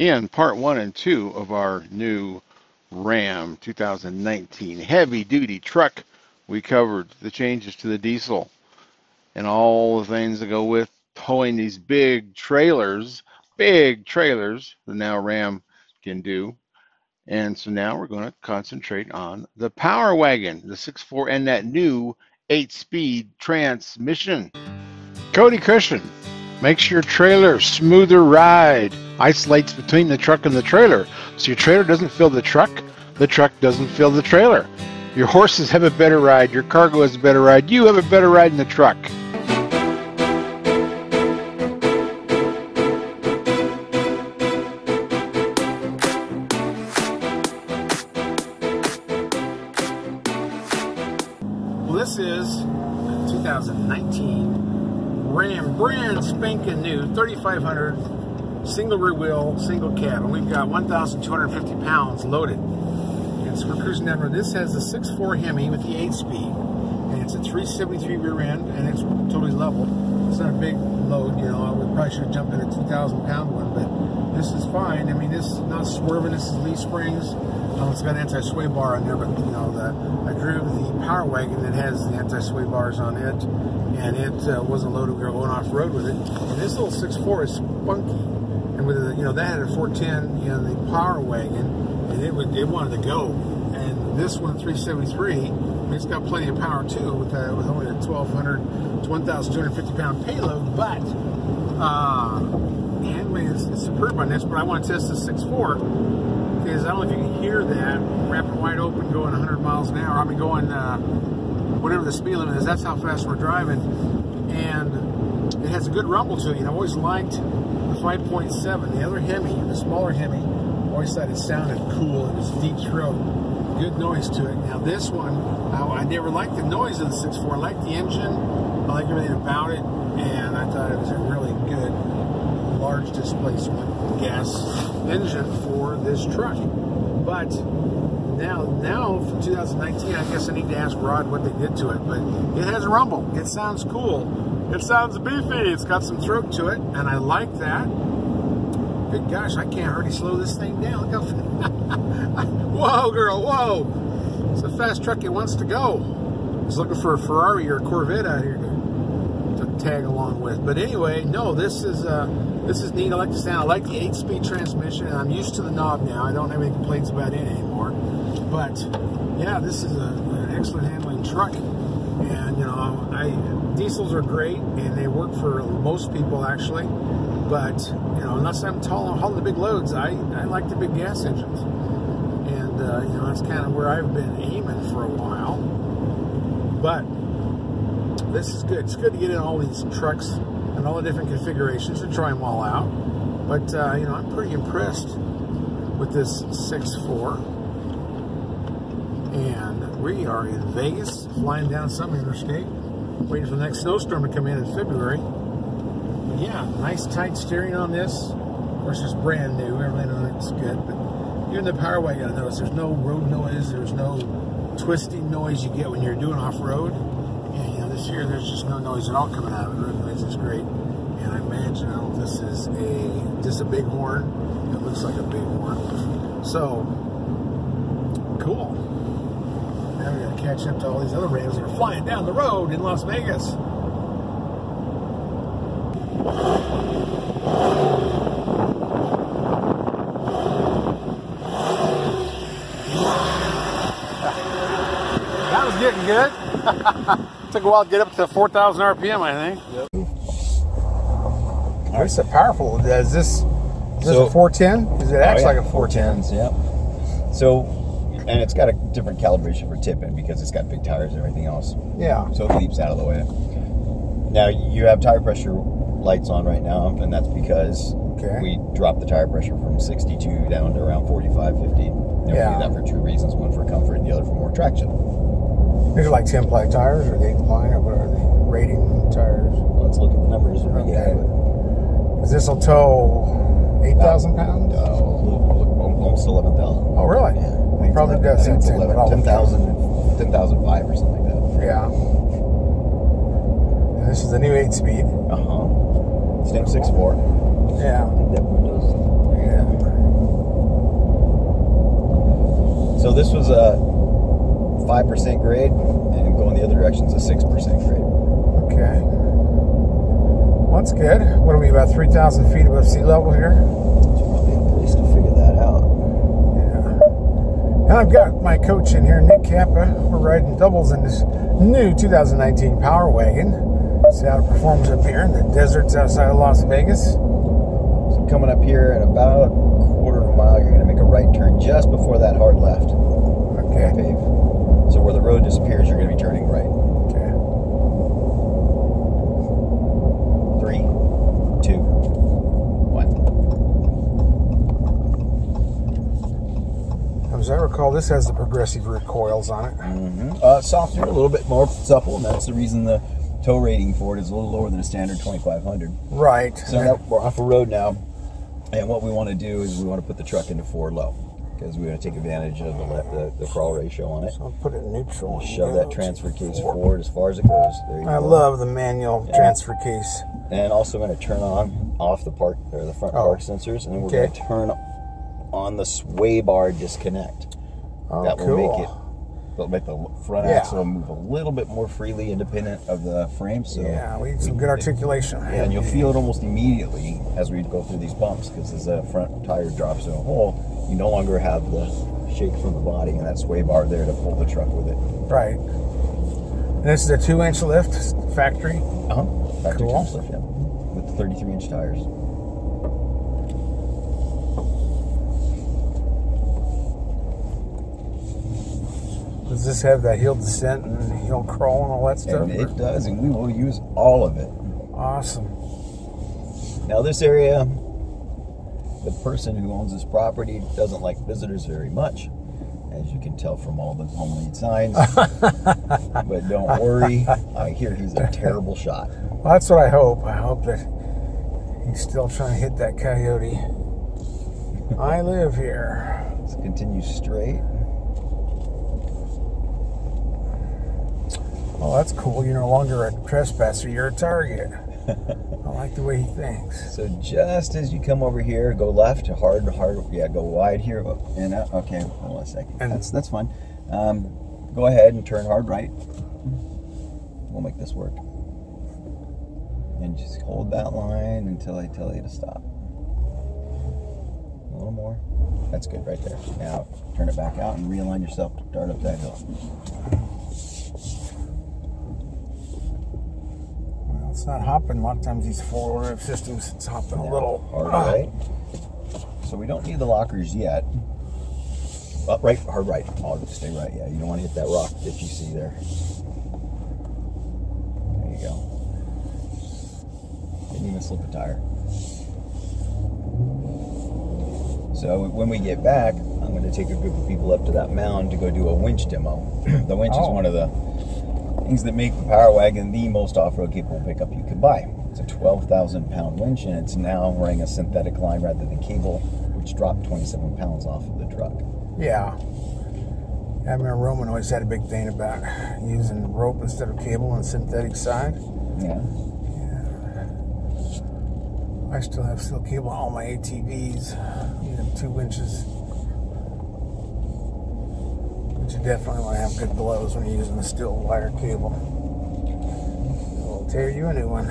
In part 1 and 2 of our new Ram 2019 heavy-duty truck, we covered the changes to the diesel and all the things that go with towing these big trailers that now Ram can do. And so now we're going to concentrate on the Power Wagon, the 6.4, and that new 8-speed transmission. Cody Cushion makes your trailer smoother ride, isolates between the truck and the trailer, so your trailer doesn't fill the truck doesn't fill the trailer. Your horses have a better ride, your cargo has a better ride, you have a better ride in the truck. Well, this is 2019 Ram, brand spanking new 3500 single rear wheel, single cab, and we've got 1,250 pounds loaded. And so we're cruising down the road. This has a 6.4 Hemi with the 8-speed, and it's a 373 rear end, and it's totally level. It's not a big load, you know. I would probably should have jumped in a 2,000-pound one, but this is fine. I mean, this is not swerving. This is leaf springs. It's got an anti-sway bar on there, but you know, I drove the Power Wagon that has the anti-sway bars on it, and it wasn't loaded. We were going off road with it. And this little 6.4 is spunky, and with the, you know, that had a 410, you know, the Power Wagon, and it wanted to go. And this one, 373, I mean, it's got plenty of power too, with only a 1,200 to 1,250 pound payload. But the handling is superb on this. But I want to test the 6.4. Because I don't know if you can hear that, wrapping wide open, going 100 miles an hour. I mean, going whatever the speed limit is. That's how fast we're driving, and it has a good rumble to it. You know, I've always liked the 5.7. The other Hemi, the smaller Hemi, always thought it sounded cool. It was deep throat, good noise to it. Now this one, I never liked the noise of the 6.4. I liked the engine, I liked everything about it, and I thought it was a really good large displacement gas engine for this truck. But now for 2019, I guess I need to ask Rod what they did to it. But it has a rumble. It sounds cool. It sounds beefy. It's got some throat to it, and I like that. Good gosh, I can't hardly slow this thing down. Look how whoa, girl, whoa! It's a fast truck. It wants to go. I was looking for a Ferrari or a Corvette out here to tag along with. But anyway, no, this is neat. I like the sound. I like the 8-speed transmission, and I'm used to the knob now. I don't have any complaints about it anymore. But yeah, this is an excellent handling truck. And you know, diesels are great, and they work for most people actually. But you know, unless I'm hauling the big loads, I like the big gas engines. And you know, that's kind of where I've been aiming for a while. But this is good. It's good to get in all these trucks and all the different configurations and try them all out. But you know, I'm pretty impressed with this 6.4. And we are in Vegas, flying down some interstate, waiting for the next snowstorm to come in February. But yeah, nice tight steering on this. Of course, it's brand new. Everything on it's good. But even the Power Wagon, I notice there's no road noise. There's no twisting noise you get when you're doing off-road. And you know, this year there's just no noise at all coming out of it. The noise is great. And I imagine, I don't know if this is just a big horn. It looks like a big horn. So, cool. Now we gotta catch up to all these other Rams that are flying down the road in Las Vegas. That was getting good. Took a while to get up to 4,000 RPM, I think. Yep. Oh, it's a powerful. Is this a 410? It acts like a 410. Yeah. So, and it's got a different calibration for tipping because it's got big tires and everything else. Yeah. So it leaps out of the way. Now you have tire pressure lights on right now, and that's because we dropped the tire pressure from 62 down to around 45, 50. And we do that for two reasons: one for comfort, and the other for more traction. These are like 10-ply tires, or 8-ply, or what are they? Rating tires. Let's look at the numbers. Okay. Because this will tow 8,000 pounds? Almost 11,000. Oh, really? Yeah. Probably does. 10,005 or something like that. Yeah. And this is the new 8-speed. Same 6.4. Yeah. Windows. Yeah. So this was a 5% grade, and going the other direction is a 6% grade. Okay. Well, that's good. What are we, about 3,000 feet above sea level here? That's probably a place to figure that out. Yeah. And I've got my coach in here, Nick Kappa. We're riding doubles in this new 2019 Power Wagon. See how it performs up here in the deserts outside of Las Vegas. So coming up here at about a quarter of a mile, you're going to make a right turn just before that hard left. Okay. Pave. So where the road disappears, you're going to be turning right. Okay. 3, 2, 1. As I recall, this has the progressive recoils on it. Mm-hmm. Softer, a little bit more supple, and that's the reason the tow rating for it is a little lower than a standard 2500. Right. So we're off the road now, and what we want to do is we want to put the truck into forward low, because we want to take advantage of the crawl ratio on it. So I'll put it in neutral. Shove that transfer case forward as far as it goes. There you I go. love the manual transfer case. And also going to turn off the park or the front park sensors, and then we're going to turn on the sway bar disconnect. Oh, that will make the front axle move a little bit more freely, independent of the frame. So yeah, we need some good articulation. Yeah, and you'll feel it almost immediately as we go through these bumps, because as the front tire drops in a hole, you no longer have the shake from the body and that sway bar there to pull the truck with it. Right. And this is a 2-inch lift factory. Factory Cool. 2-inch lift, yeah, with the 33-inch tires. Does this have that hill descent and hill crawl and all that stuff? And it does, and we will use all of it. Awesome. Now this area, the person who owns this property doesn't like visitors very much, as you can tell from all the home lead signs. But don't worry, I hear he's a terrible shot. Well, that's what I hope. I hope that he's still trying to hit that coyote. I live here. Let's continue straight. Oh, that's cool. You're no longer a trespasser. You're a target. I like the way he thinks. So just as you come over here, go left, hard, yeah, go wide here, and out. Okay, hold on a second. And that's fine. Go ahead and turn hard right. We'll make this work. And just hold that line until I tell you to stop. A little more. That's good right there. Now turn it back out and realign yourself to dart up that hill. It's not hopping. A lot of times these four-wheel drive systems, it's hopping a little. Hard right. So we don't need the lockers yet. Up right, hard right. Oh, stay right. Yeah, you don't want to hit that rock that you see there. There you go. Didn't even slip a tire. So when we get back, I'm going to take a group of people up to that mound to go do a winch demo. The winch is one of the things that make the Power Wagon the most off-road capable pickup you could buy. It's a 12,000 pound winch, and it's now running a synthetic line rather than cable, which dropped 27 pounds off of the truck. Yeah. I remember Roman always had a big thing about using rope instead of cable on the synthetic side. Yeah. I still have steel cable on all my ATVs. You know, 2 inches. But you definitely want to have good blows when you're using the steel wire cable. It'll tear you a new one.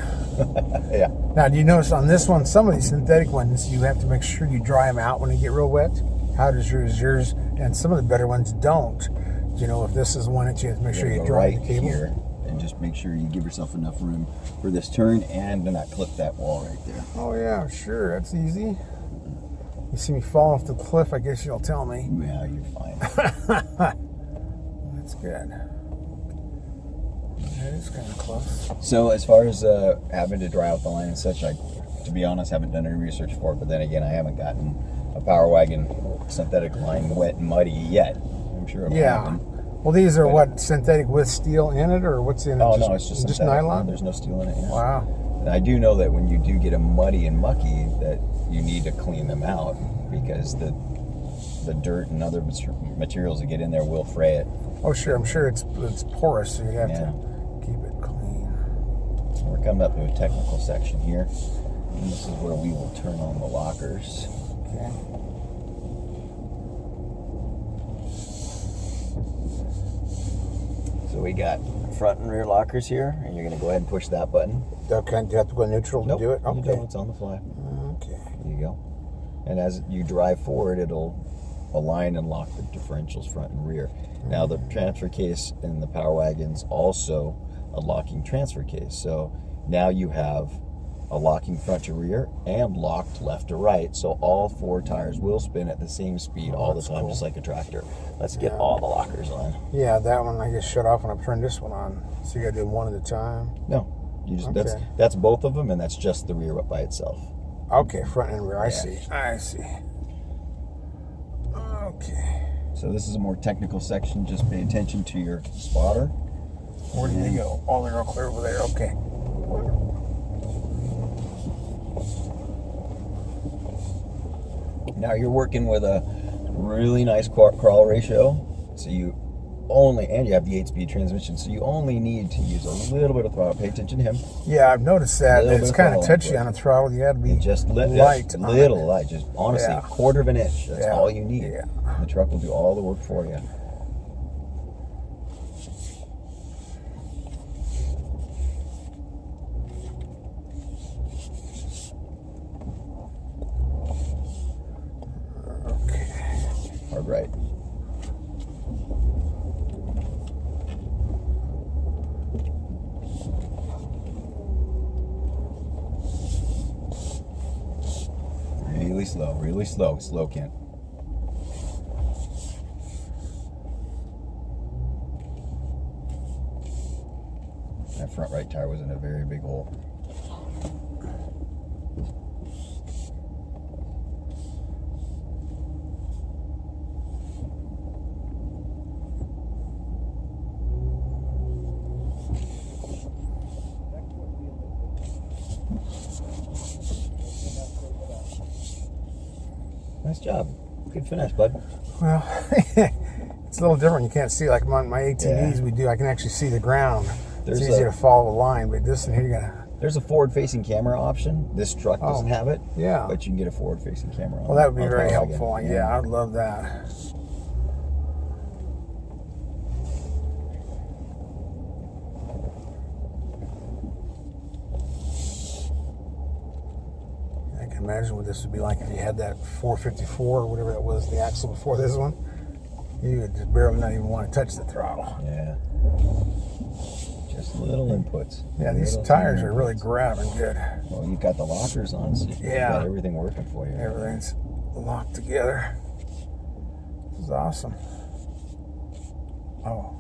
Yeah. Now, do you notice on this one, some of these synthetic ones, you have to make sure you dry them out when they get real wet? How does yours? And some of the better ones don't. Do you know if this is one that you have to make sure you dry the cable? Here, and just make sure you give yourself enough room for this turn and to not clip that wall right there. Oh yeah, sure, that's easy. You see me falling off the cliff, I guess you'll tell me. Yeah, you're fine. That's good. That is kind of close. So as far as having to dry out the line and such, I, to be honest, haven't done any research for it, but then again, I haven't gotten a Power Wagon synthetic line wet and muddy yet. I'm sure it'll happen. Well, these are what, synthetic with steel in it, or what's in it? Oh, no, it's just nylon? There's no steel in it. Yeah. Wow. And I do know that when you do get them muddy and mucky, that you need to clean them out, because the dirt and other materials that get in there will fray it. Oh, sure. I'm sure it's porous, so you have to keep it clean. We're coming up to a technical section here, and this is where we will turn on the lockers. Okay. we got front and rear lockers here, and you're going to go ahead and push that button. Okay, do you have to go neutral to do it? Okay. You don't, it's on the fly. Okay. There you go. And as you drive forward, it'll align and lock the differentials front and rear. Now the transfer case in the Power Wagon's also a locking transfer case. So now you have a locking front to rear and locked left to right. So all 4 tires will spin at the same speed all the time, cool. Just like a tractor. Let's get all the lockers on. Yeah, that one I guess shut off when I turn this one on. So you gotta do one at a time? No. You just that's both of them, and that's just the rear by itself. Okay, front and rear. I see. Okay. So this is a more technical section. Just pay attention to your spotter. Where did they go? Oh, they're all clear over there. Okay. Now you're working with a really nice crawl ratio. So you have the 8-speed transmission, so you only need to use a little bit of throttle. Pay attention to him. Yeah, I've noticed that. It's kind of touchy on the throttle. You got to be just light. Little light. Just honestly, a quarter of an inch. That's all you need. Yeah. The truck will do all the work for you. Okay. Hard right. Really slow, Kent. That front right tire was in a very big hole. Nice job. Good finish, bud. Well, it's a little different. You can't see, like on my ATVs, I can actually see the ground. It's easier to follow the line, but this one here, you gotta... There's a forward-facing camera option. This truck doesn't have it. Yeah. But you can get a forward-facing camera. Well, that would be very helpful. Yeah, I'd love that. Imagine what this would be like if you had that 454 or whatever that was, the axle before this one. You would just barely not even want to touch the throttle. Yeah. Just little inputs. Yeah, these tires are really grabbing good. Well, you've got the lockers on, so you've got everything working for you. Everything's locked together. This is awesome. Oh.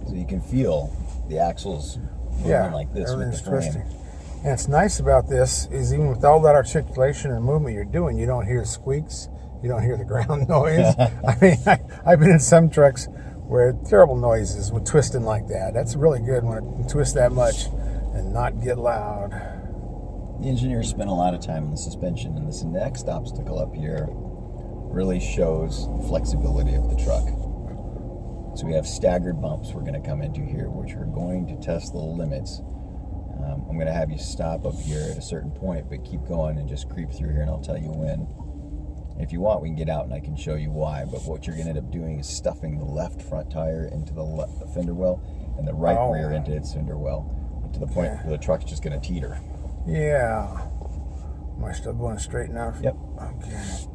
So you can feel the axles moving like this with the frame. Twisting. And it's nice about this is even with all that articulation and movement you're doing, you don't hear squeaks, you don't hear the ground noise. I mean, I've been in some trucks where terrible noises with twisting like that. That's really good when it can twist that much and not get loud. The engineers spent a lot of time on the suspension, and this next obstacle up here really shows the flexibility of the truck. So we have staggered bumps we're going to come into here, which are going to test the limits. I'm going to have you stop up here at a certain point, but keep going and just creep through here, and I'll tell you when. If you want, we can get out and I can show you why, but what you're going to end up doing is stuffing the left front tire into the fender well and the right rear into its fender well, to the point where the truck's just going to teeter. Yeah. Am I still going straight enough? Yep. Okay.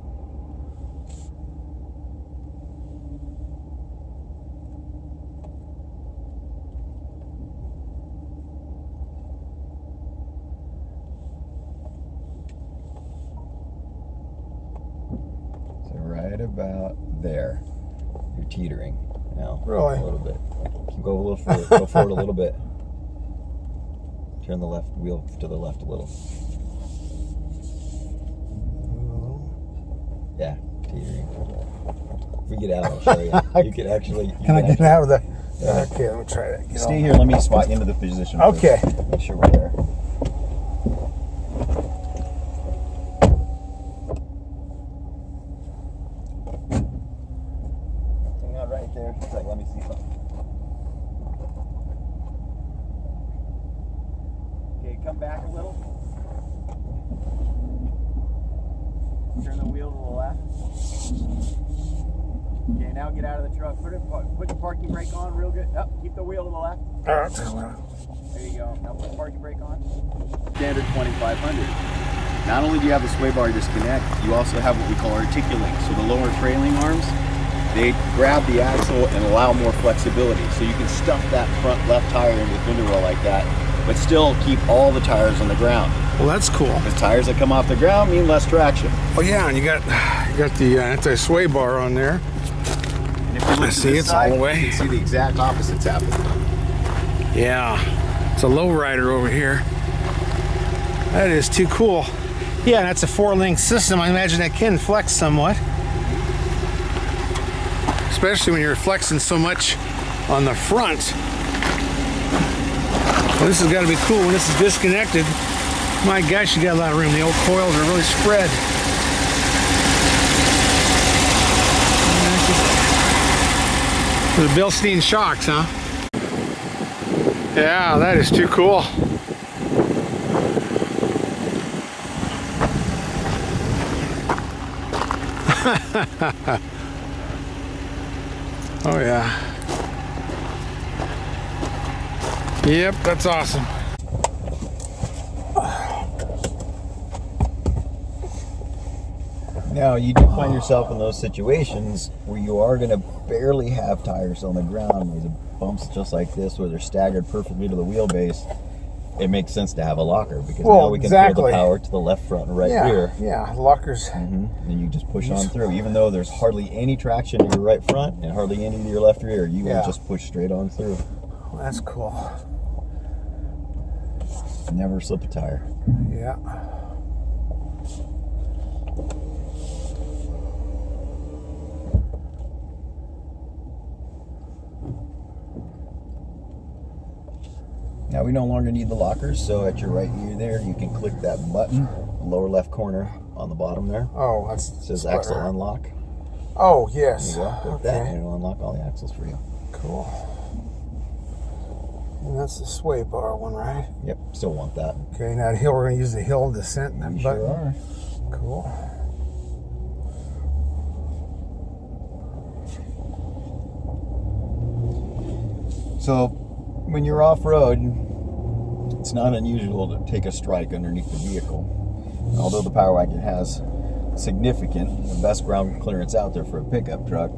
Right about there, you're teetering now. Really? A little bit. Go a little forward. Go forward a little bit. Turn the left wheel to the left a little. Yeah, teetering. If we get out, I'll show you. You can actually. Can I get out of the? Okay, let me try that. Stay here. Let me spot you into the position. Okay. First. Make sure we're there. There. It's like, let me see something. Okay, come back a little. Turn the wheel to the left. Okay, now get out of the truck. Put the parking brake on real good. Oh, keep the wheel to the left. There you go. Now put the parking brake on. Standard 2500. Not only do you have the sway bar disconnect, you also have what we call articulating. So the lower trailing arms, they grab the axle and allow more flexibility. So you can stuff that front left tire into the fender well like that, but still keep all the tires on the ground. Well, that's cool. Because tires that come off the ground mean less traction. Oh yeah, and you got the anti-sway bar on there. And if you look See, it's all the way. You can see the exact opposites happening. Yeah, it's a lowrider over here. That is too cool. Yeah, and that's a 4-link system. I imagine that can flex somewhat. Especially when you're flexing so much on the front. Well, this has got to be cool when this is disconnected. My gosh, you got a lot of room. The old coils are really spread. The Bilstein shocks, huh? Yeah, that is too cool. Oh yeah. Yep, that's awesome. Now, you do find yourself in those situations where you are going to barely have tires on the ground, where the bumps just like this, where they're staggered perfectly to the wheelbase. It makes sense to have a locker, because now we can throw the power to the left front and right rear. Yeah, lockers. And you just push on through. Even though there's hardly any traction in your right front and hardly any to your left rear, you will just push straight on through. Well, that's cool. Never slip a tire. Yeah. Now we no longer need the lockers, so at your right ear there, you can click that button, lower left corner on the bottom there. Oh, that's it says axle unlock. Oh, yes. There you go. Click that and it'll unlock all the axles for you. Cool. And that's the sway bar one, right? Yep, still want that. Okay, now the hill, we're going to use the hill descent. You sure are. Cool. So, when you're off-road, it's not unusual to take a strike underneath the vehicle. Although the Power Wagon has significant, the best ground clearance out there for a pickup truck,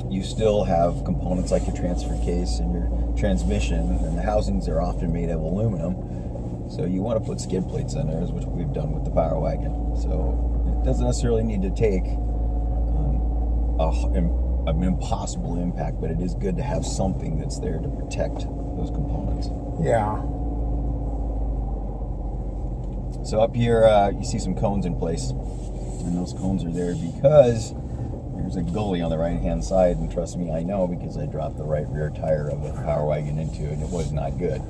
you still have components like your transfer case and your transmission, and the housings are often made of aluminum. So you want to put skid plates in there, which we've done with the Power Wagon. So it doesn't necessarily need to take an impossible impact, but it is good to have something that's there to protect those components. Yeah. So up here, you see some cones in place, and those cones are there because there's a gully on the right-hand side, and trust me, I know, because I dropped the right rear tire of a Power Wagon into it, and it was not good.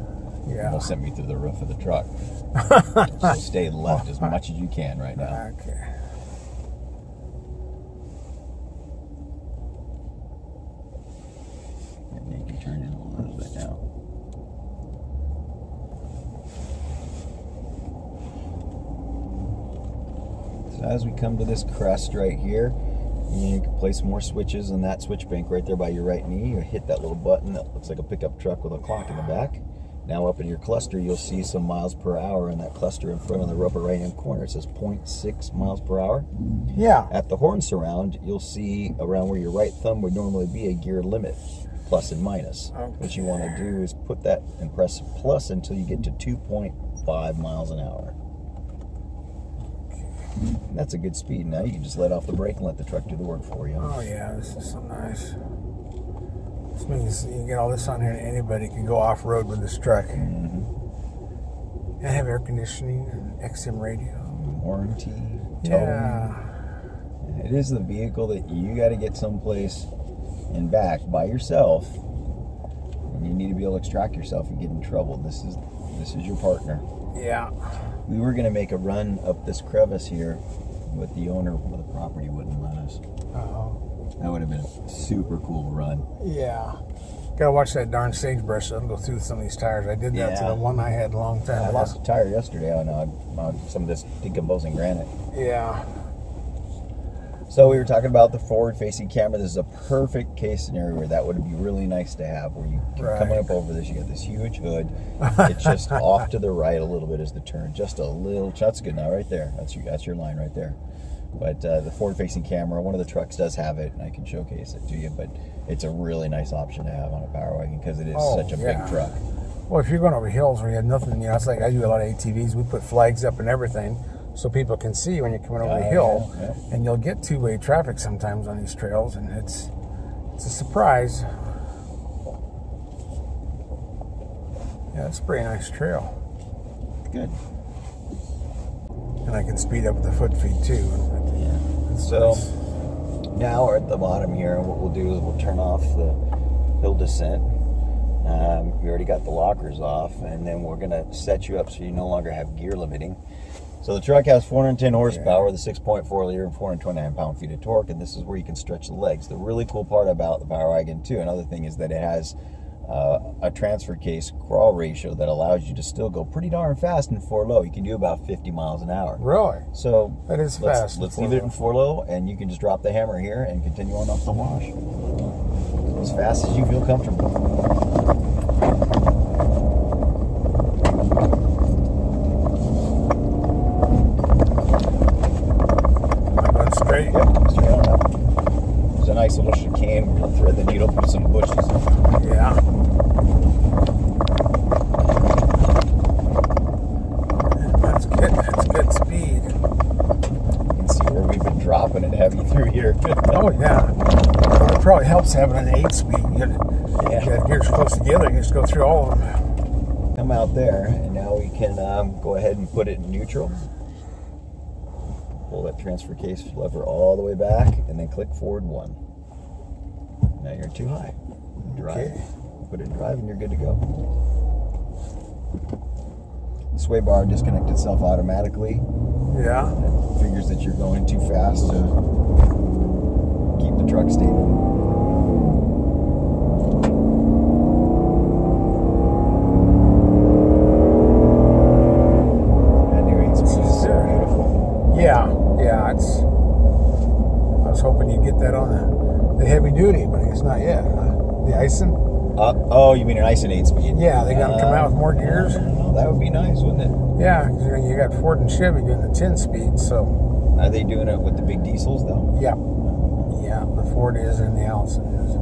Yeah. Almost sent me through the roof of the truck. So stay left as much as you can right now. Okay. And you can turn it a little bit now. So as we come to this crest right here, you can place more switches on that switch bank right there by your right knee. You hit that little button that looks like a pickup truck with a clock in the back. Now up in your cluster, you'll see some miles per hour in that cluster in front of the upper right-hand corner. It says 0.6 miles per hour. Yeah. At the horn surround, you'll see around where your right thumb would normally be a gear limit, plus and minus. Okay. What you want to do is put that and press plus until you get to 2.5 miles an hour. And that's a good speed. Now you can just let off the brake and let the truck do the work for you. Oh yeah, this is so nice. This means you can get all this on here and anybody can go off-road with this truck. And have air conditioning and XM radio. Warranty, towing. Yeah. It is the vehicle that you got to get someplace and back by yourself. And you need to be able to extract yourself and get in trouble. This is your partner. Yeah. We were going to make a run up this crevice here, but the owner of the property wouldn't let us. Uh-oh. That would have been a super cool run. Yeah. Gotta watch that darn sagebrush so I can go through some of these tires. I did that to the one I had a long time ago. I lost a tire yesterday on some of this decomposing granite. Yeah. So we were talking about the forward-facing camera. This is a perfect case scenario where that would be really nice to have. Where you coming up over this, you got this huge hood. It's just off to the right a little bit as the turn, just a little. That's good now, right there. That's your line right there. But the forward-facing camera, one of the trucks does have it, and I can showcase it to you. But it's a really nice option to have on a Power Wagon because it is such a big truck. Well, if you're going over hills where you have nothing, you know, it's like I do a lot of ATVs. We put flags up and everything, so people can see when you're coming over the hill, and you'll get two-way traffic sometimes on these trails, and it's a surprise. Yeah, it's a pretty nice trail. Good. And I can speed up the foot feed too. Yeah. So now we're at the bottom here, and what we'll do is we'll turn off the hill descent. We already got the lockers off, and then we're gonna set you up so you no longer have gear limiting. So the truck has 410 horsepower, the 6.4 liter, and 429 pound-feet of torque, and this is where you can stretch the legs. The really cool part about the Power Wagon too, another thing, is that it has a transfer case crawl ratio that allows you to still go pretty darn fast in 4-low. You can do about 50 miles an hour. Really? So that is fast. Let's leave it in 4-low, and you can just drop the hammer here and continue on up the wash as fast as you feel comfortable. Straight? Yep, straight on up. There's a nice little chicane where you'll thread the needle through some bushes. Yeah. That's good. That's good speed. You can see where we've been dropping it heavy through here. Oh, yeah. Well, it probably helps having an 8-speed. You got gears close together, you just go through all of them. Come out there, and now we can go ahead and put it in neutral. Pull that transfer case lever all the way back, and then click forward 1. Now you're too high. Drive. Okay. Put it in drive, and you're good to go. The sway bar disconnects itself automatically. Yeah. It figures that you're going too fast to keep the truck stable. Yeah, it's. I was hoping you'd get that on the heavy duty, but I guess not yet. The Ison? Oh, you mean an Ison 8-speed? Yeah, they got to come out with more gears. That would be nice, wouldn't it? Yeah, because you got Ford and Chevy doing the 10-speed, so. Are they doing it with the big diesels, though? Yeah. Yeah, the Ford is and the Allison is.